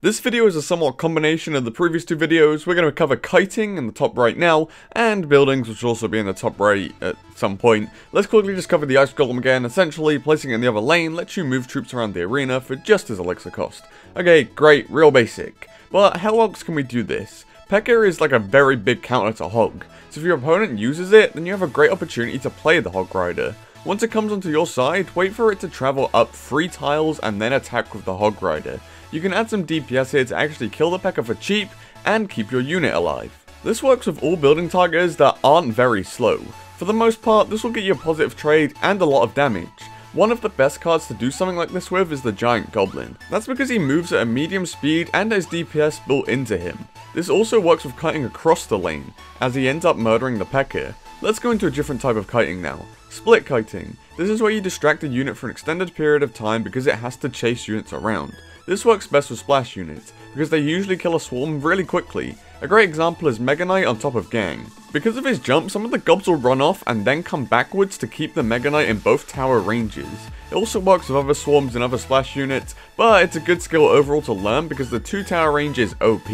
This video is a somewhat combination of the previous two videos. We're going to cover kiting in the top right now, and buildings, which will also be in the top right at some point. Let's quickly just cover the ice golem again. Essentially, placing it in the other lane lets you move troops around the arena for just as elixir cost. Okay, great, real basic. But how else can we do this? P.E.K.K.A. is like a very big counter to Hog, so if your opponent uses it, then you have a great opportunity to play the Hog Rider. Once it comes onto your side, wait for it to travel up 3 tiles and then attack with the Hog Rider. You can add some DPS here to actually kill the P.E.K.K.A. for cheap and keep your unit alive. This works with all building targets that aren't very slow. For the most part, this will get you a positive trade and a lot of damage. One of the best cards to do something like this with is the Giant Goblin. That's because he moves at a medium speed and has DPS built into him. This also works with kiting across the lane, as he ends up murdering the P.E.K.K.A. Let's go into a different type of kiting now. Split kiting. This is where you distract a unit for an extended period of time because it has to chase units around. This works best with splash units, because they usually kill a swarm really quickly. A great example is Mega Knight on top of Gang. Because of his jump, some of the gobs will run off and then come backwards to keep the Mega Knight in both tower ranges. It also works with other swarms and other splash units, but it's a good skill overall to learn because the 2 tower range is OP.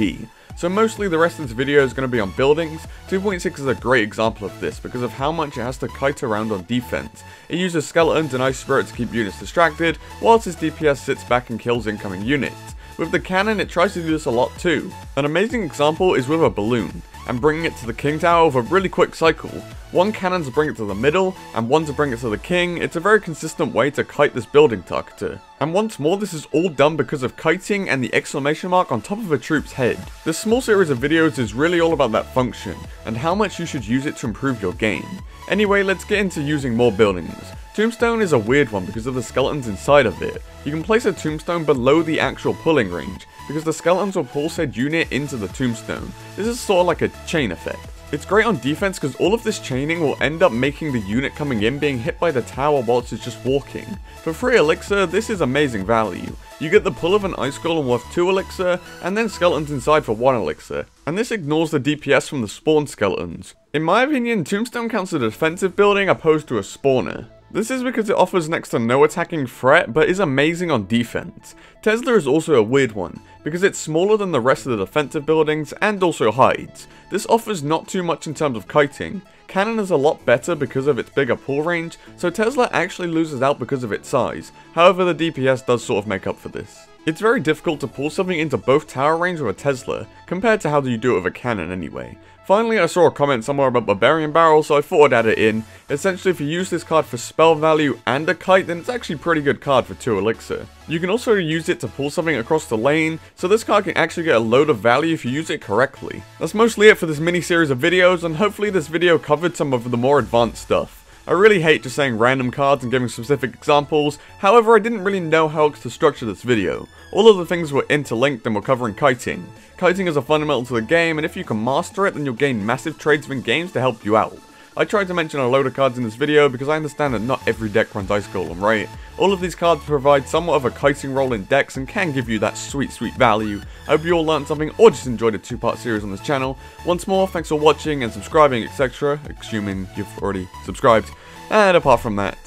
So mostly the rest of this video is going to be on buildings. 2.6 is a great example of this because of how much it has to kite around on defense. It uses skeletons and ice spirit to keep units distracted, whilst its DPS sits back and kills incoming units. With the cannon, it tries to do this a lot too. An amazing example is with a balloon, and bringing it to the king tower with a really quick cycle. 1 cannon to bring it to the middle, and 1 to bring it to the king. It's a very consistent way to kite this building targeter. And once more, this is all done because of kiting and the exclamation mark on top of a troop's head. This small series of videos is really all about that function, and how much you should use it to improve your game. Anyway, let's get into using more buildings. Tombstone is a weird one because of the skeletons inside of it. You can place a tombstone below the actual pulling range, because the skeletons will pull said unit into the tombstone. This is sort of like a chain effect. It's great on defense because all of this chaining will end up making the unit coming in being hit by the tower whilst it's just walking. For 3 elixir, this is amazing value. You get the pull of an ice golem worth 2 elixir, and then skeletons inside for 1 elixir. And this ignores the DPS from the spawn skeletons. In my opinion, Tombstone counts as a defensive building opposed to a spawner. This is because it offers next to no attacking threat, but is amazing on defense. Tesla is also a weird one, because it's smaller than the rest of the defensive buildings, and also hides. This offers not too much in terms of kiting. Cannon is a lot better because of its bigger pull range, so Tesla actually loses out because of its size. However, the DPS does sort of make up for this. It's very difficult to pull something into both tower range with a Tesla, compared to how do you do it with a cannon anyway. Finally, I saw a comment somewhere about Barbarian Barrel, so I thought I'd add it in. Essentially, if you use this card for spell value and a kite, then it's actually a pretty good card for 2 elixir. You can also use it to pull something across the lane, so this card can actually get a load of value if you use it correctly. That's mostly it for this mini series of videos, and hopefully this video covered some of the more advanced stuff. I really hate just saying random cards and giving specific examples, however I didn't really know how else to structure this video. All of the things were interlinked and we're covering kiting. Kiting is a fundamental to the game, and if you can master it then you'll gain massive trades within games to help you out. I tried to mention a load of cards in this video because I understand that not every deck runs Ice Golem, right? All of these cards provide somewhat of a kiting role in decks and can give you that sweet value. I hope you all learned something or just enjoyed a 2-part series on this channel. Once more, thanks for watching and subscribing, etc. Assuming you've already subscribed. And apart from that,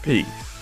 peace.